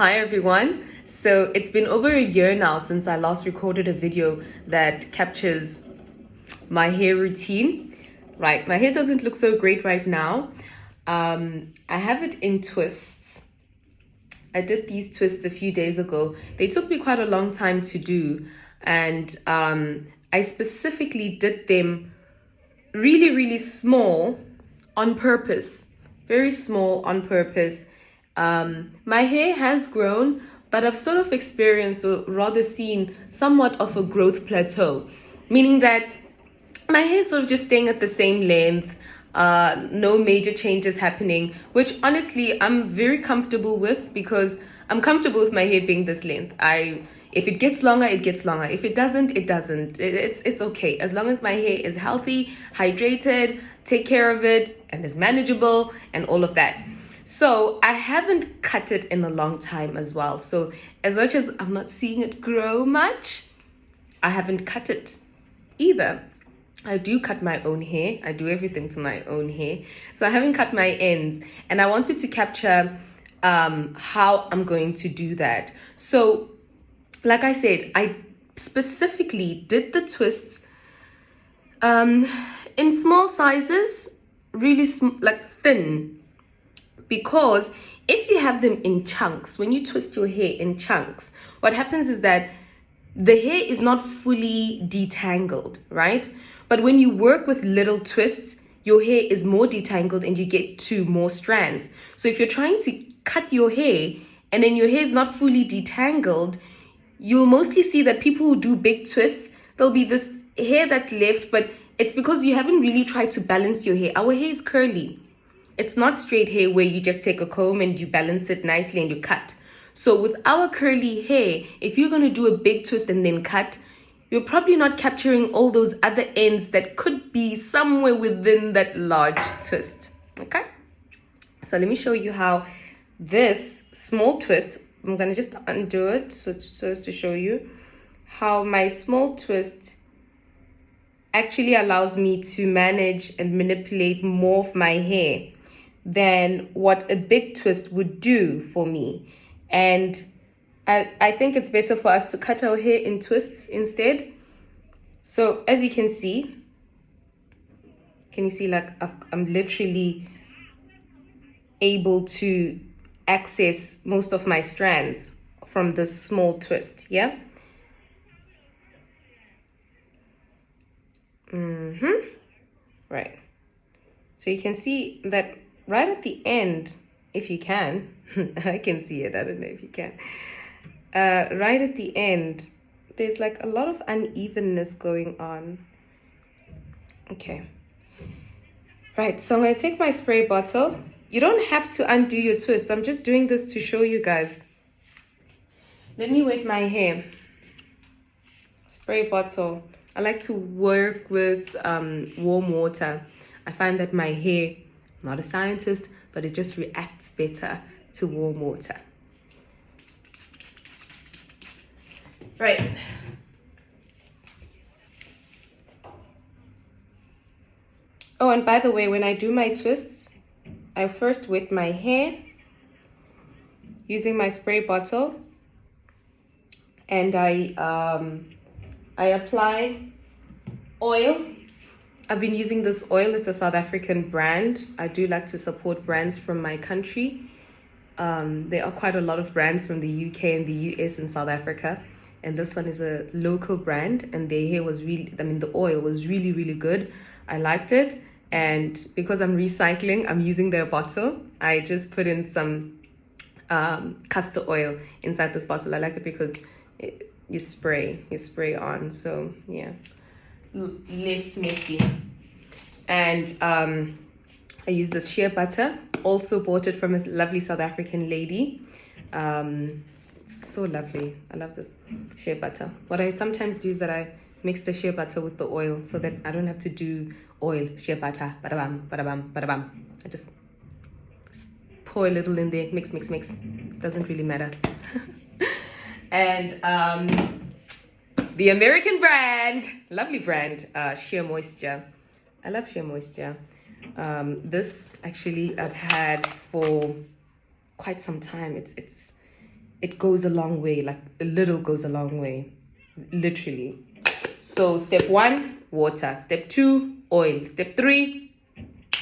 Hi everyone. So it's been over a year now since I last recorded a video that captures my hair routine. Right, my hair doesn't look so great right now. I have it in twists. I did these twists a few days ago. They took me quite a long time to do, and I specifically did them really small on purpose, very small on purpose. My hair has grown, but I've sort of experienced, or rather seen, somewhat of a growth plateau, meaning that my hair is sort of just staying at the same length, no major changes happening, which honestly I'm very comfortable with, because I'm comfortable with my hair being this length. If it gets longer, it gets longer. If it doesn't, it doesn't. It's okay. As long as my hair is healthy, hydrated, take care of it, and is manageable, and all of that. So I haven't cut it in a long time as well. So as much as I'm not seeing it grow much, I haven't cut it either. I do cut my own hair. I do everything to my own hair. So I haven't cut my ends, and I wanted to capture how I'm going to do that. So like I said, I specifically did the twists in small sizes, really like thin, because if you have them in chunks, when you twist your hair in chunks, what happens is that the hair is not fully detangled, right? But when you work with little twists, your hair is more detangled and you get two more strands. So if you're trying to cut your hair and then your hair is not fully detangled, you'll mostly see that people who do big twists, there'll be this hair that's left, but it's because you haven't really tried to balance your hair. Our hair is curly. It's not straight hair where you just take a comb and you balance it nicely and you cut. So with our curly hair, if you're going to do a big twist and then cut, you're probably not capturing all those other ends that could be somewhere within that large twist. Okay? So let me show you how this small twist, I'm going to just undo it so as to show you how my small twist actually allows me to manage and manipulate more of my hair than what a big twist would do for me. And I think it's better for us to cut our hair in twists instead. So as you can see like I'm literally able to access most of my strands from this small twist, yeah? Right. So you can see that right at the end, if you can, I can see it, I don't know if you can. Right at the end, there's like a lot of unevenness going on. Okay. Right, so I'm going to take my spray bottle. You don't have to undo your twist. I'm just doing this to show you guys. Let me wet my hair. Spray bottle. I like to work with warm water. I find that my hair, I'm not a scientist, but it just reacts better to warm water. Right. Oh, and by the way, when I do my twists, I first wet my hair using my spray bottle, and I apply oil. I've been using this oil. It's a South African brand. I do like to support brands from my country. There are quite a lot of brands from the UK and the US and South Africa. And this one is a local brand, and their hair was the oil was really good. I liked it. And because I'm recycling, I'm using their bottle. I just put in some castor oil inside this bottle. I like it because you spray on. So yeah, less messy. And I use this shea butter. Also bought it from a lovely South African lady. It's so lovely. I love this shea butter. What I sometimes do is that I mix the shea butter with the oil so that I don't have to do oil, shea butter, bada bam, bada bam, bada bam. I just pour a little in there, mix. Doesn't really matter. And the American brand, lovely brand, Sheer Moisture. I love Sheer Moisture. This actually I've had for quite some time. it goes a long way. Like a little goes a long way, literally. So step 1, water. Step 2, oil. Step 3,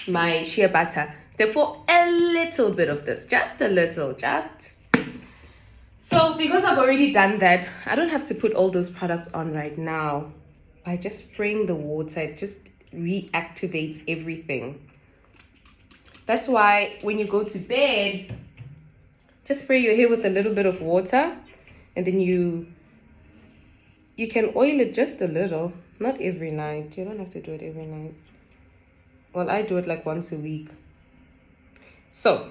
my shea butter. Step 4, a little bit of this, just a little, just. So because I've already done that, I don't have to put all those products on right now. By just spraying the water, it just reactivates everything. That's why when you go to bed, just spray your hair with a little bit of water, and then you can oil it just a little, not every night. You don't have to do it every night. Well, I do it like once a week. So,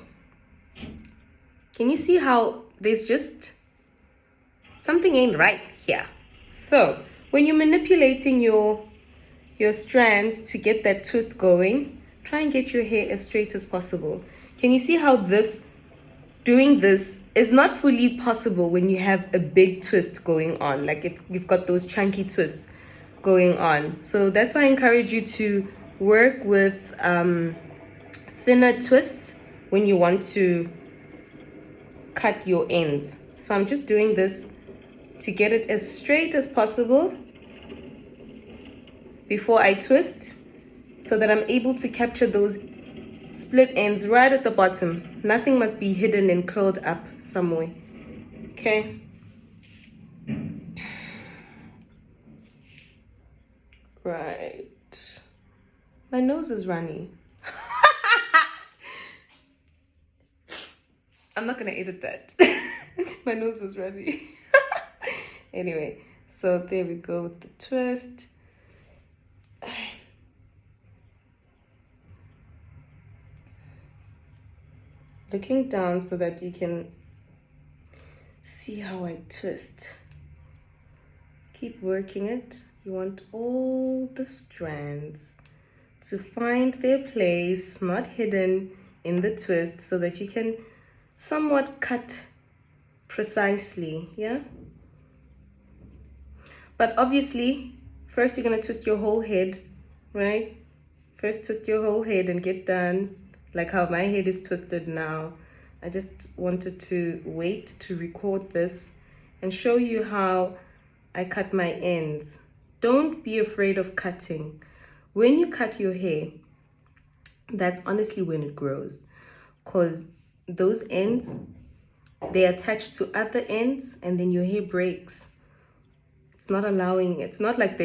can you see how there's just something ain't right here? So, when you're manipulating your strands to get that twist going, try and get your hair as straight as possible. Can you see how doing this is not fully possible when you have a big twist going on, like if you've got those chunky twists going on? So that's why I encourage you to work with thinner twists when you want to cut your ends. So I'm just doing this to get it as straight as possible before I twist, so that I'm able to capture those split ends right at the bottom. Nothing must be hidden and curled up somewhere. Okay. Right. My nose is runny. I'm not gonna edit that. My nose is runny. Anyway, so there we go with the twist. Looking down so that you can see how I twist. Keep working it. You want all the strands to find their place, not hidden in the twist, so that you can somewhat cut precisely, yeah? But obviously, first you're gonna twist your whole head, right? First twist your whole head and get done. Like how my head is twisted now. I just wanted to wait to record this and show you how I cut my ends. Don't be afraid of cutting. When you cut your hair, that's honestly when it grows. Because those ends, they attach to other ends and then your hair breaks. It's not like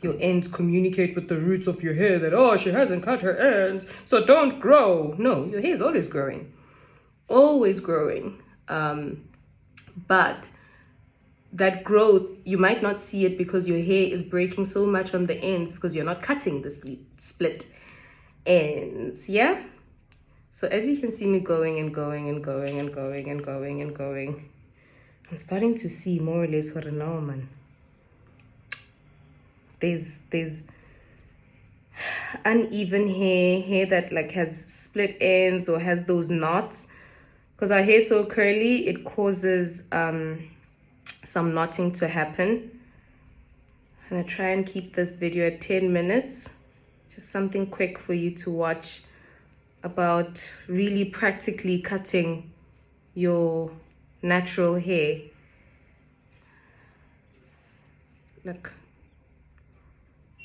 your ends communicate with the roots of your hair that, oh, she hasn't cut her ends, so don't grow. No, your hair is always growing. Always growing. But that growth, you might not see it because your hair is breaking so much on the ends because you're not cutting the split ends, yeah? So as you can see me going and going and going and going and going and going, I'm starting to see more or less what I know, man. There's uneven hair that like has split ends or has those knots. Because our hair is so curly, it causes some knotting to happen. I'm gonna try and keep this video at 10 minutes. Just something quick for you to watch about really practically cutting your natural hair. Look.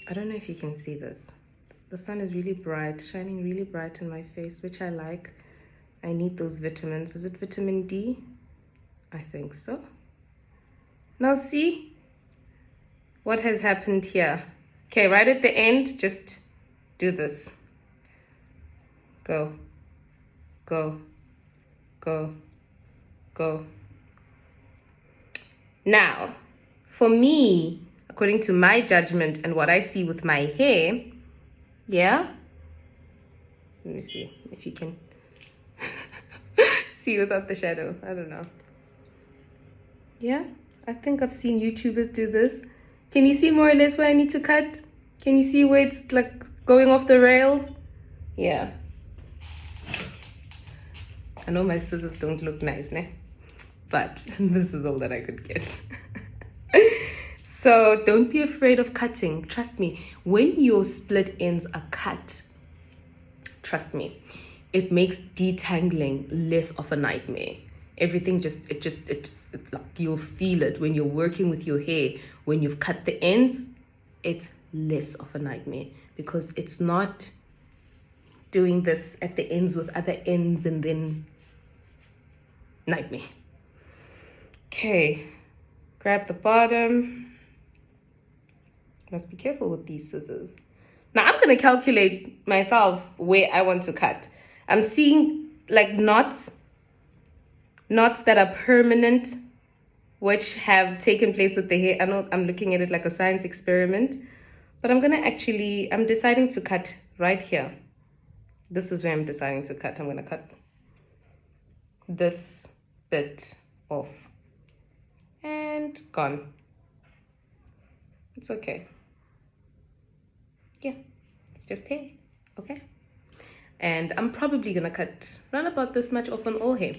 I don't know if you can see this. The sun is really bright, shining really bright on my face, which I like. I need those vitamins. Is it vitamin D? I think so. Now see what has happened here. Okay, right at the end, just do this. Go, go, go, go. Now, for me, according to my judgment and what I see with my hair, yeah? Let me see if you can see without the shadow. I don't know. Yeah? I think I've seen YouTubers do this. Can you see more or less where I need to cut? Can you see where it's like going off the rails? Yeah. I know my scissors don't look nice, ne? But this is all that I could get. So don't be afraid of cutting. Trust me, when your split ends are cut, trust me, it makes detangling less of a nightmare. everything it's like you'll feel it when you're working with your hair. When you've cut the ends, it's less of a nightmare because it's not doing this at the ends with other ends and then nightmare. Okay, grab the bottom. Must be careful with these scissors. Now I'm gonna calculate myself where I want to cut. I'm seeing like knots that are permanent, which have taken place with the hair. I know I'm looking at it like a science experiment, but I'm deciding to cut right here. This is where I'm deciding to cut. I'm gonna cut this bit off and gone. It's okay. Yeah, it's just hair, okay? And I'm probably gonna cut around about this much off on all hair.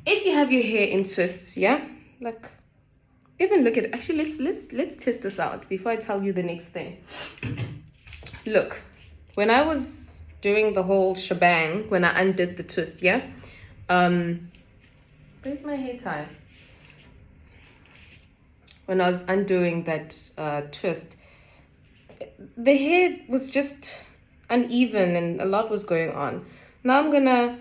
If you have your hair in twists, yeah, like even look at it. Actually, let's test this out before I tell you the next thing. Look, when I was doing the whole shebang, when I undid the twist, yeah, where's my hair tie? When I was undoing that twist, the hair was just uneven and a lot was going on. Now I'm gonna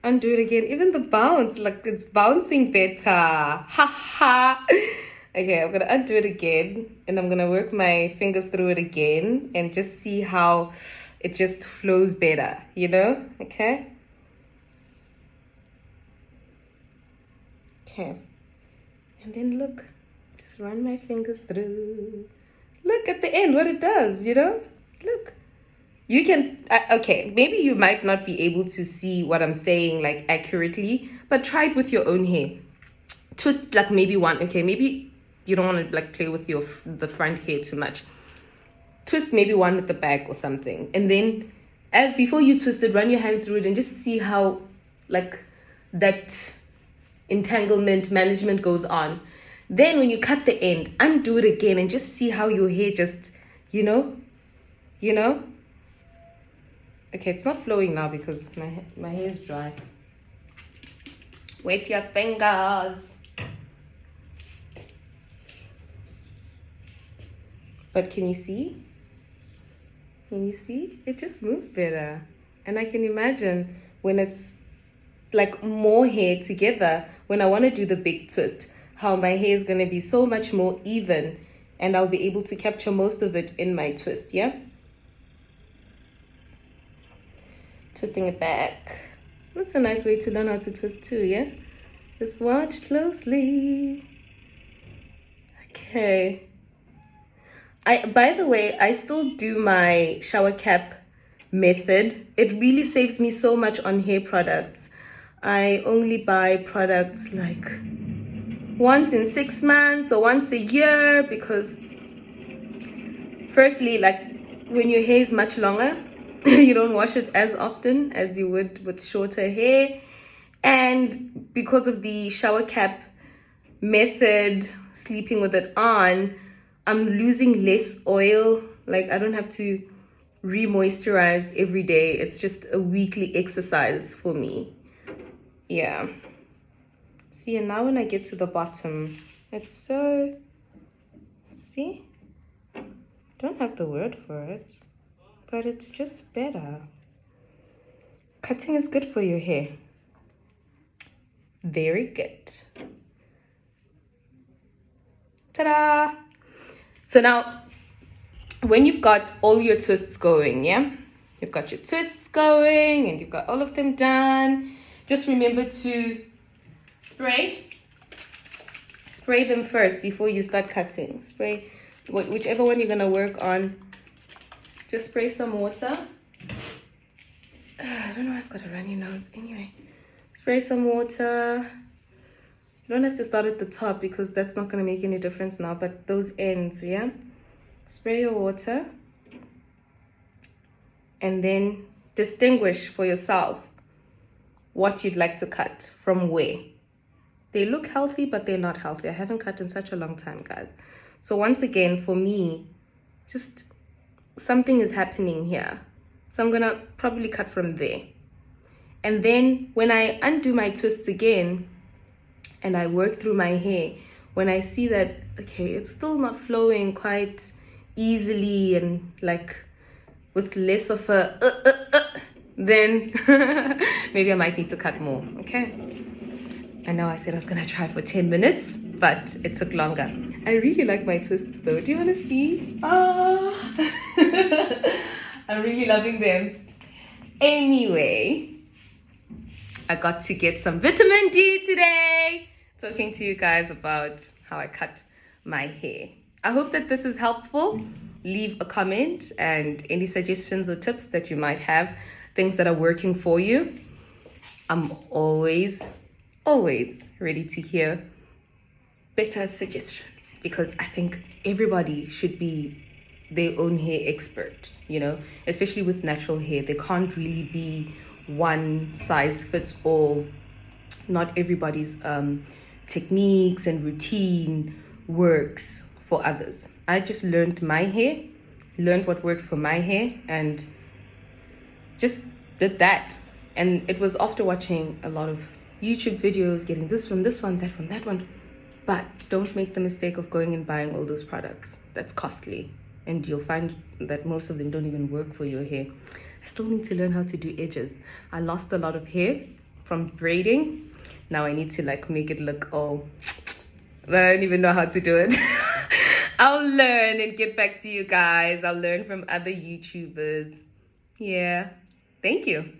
undo it again. Even the bounce, like it's bouncing better. Ha ha. Okay, I'm gonna undo it again and I'm gonna work my fingers through it again and just see how it just flows better, you know? Okay. Okay. And then look, just run my fingers through. Look at the end, what it does, you know? Look. You can, okay, maybe you might not be able to see what I'm saying like accurately, but try it with your own hair. Twist like maybe one, okay, maybe you don't want to like play with the front hair too much. Twist maybe one with the back or something. And then before you twist it, run your hand through it and just see how like that entanglement management goes on. Then when you cut the end, undo it again and just see how your hair just, you know? Okay, it's not flowing now because my hair is dry. Wet your fingers. But can you see? Can you see? It just moves better. And I can imagine when it's like more hair together, when I want to do the big twist, how my hair is going to be so much more even and I'll be able to capture most of it in my twist, yeah? Twisting it back. That's a nice way to learn how to twist too, yeah? Just watch closely. Okay. By the way, I still do my shower cap method. It really saves me so much on hair products. I only buy products like once in 6 months or once a year because firstly, like when your hair is much longer, you don't wash it as often as you would with shorter hair. And because of the shower cap method, sleeping with it on, I'm losing less oil. Like I don't have to re-moisturize every day. It's just a weekly exercise for me. Yeah. See, and now when I get to the bottom, it's so, see? Don't have the word for it, but it's just better. Cutting is good for your hair. Very good. Ta-da! So now, when you've got all your twists going, yeah? You've got your twists going and you've got all of them done. Just remember to spray them first before you start cutting. Spray whichever one you're gonna work on. Just spray some water. I don't know, I've got a runny nose. Anyway, spray some water. You don't have to start at the top because that's not gonna make any difference now, but those ends, yeah? Spray your water and then distinguish for yourself what you'd like to cut from where. They look healthy, but they're not healthy. I haven't cut in such a long time, guys. So once again, for me, just something is happening here. So I'm gonna probably cut from there. And then when I undo my twists again and I work through my hair, when I see that, okay, it's still not flowing quite easily and like with less of a then maybe I might need to cut more. Okay. I know I said I was gonna try for 10 minutes, but it took longer. I really like my twists though. Do you wanna see? Ah, I'm really loving them. Anyway, I got to get some vitamin D today, talking to you guys about how I cut my hair. I hope that this is helpful. Leave a comment and any suggestions or tips that you might have, things that are working for you. I'm always ready to hear better suggestions because I think everybody should be their own hair expert, you know, especially with natural hair. There can't really be one size fits all. Not everybody's techniques and routine works for others. I just learned my hair, learned what works for my hair, and just did that. And it was after watching a lot of YouTube videos, getting this from this one, that from that one. But don't make the mistake of going and buying all those products. That's costly. And you'll find that most of them don't even work for your hair. I still need to learn how to do edges. I lost a lot of hair from braiding. Now I need to like make it look all, but I don't even know how to do it. I'll learn and get back to you guys. I'll learn from other YouTubers. Yeah. Thank you.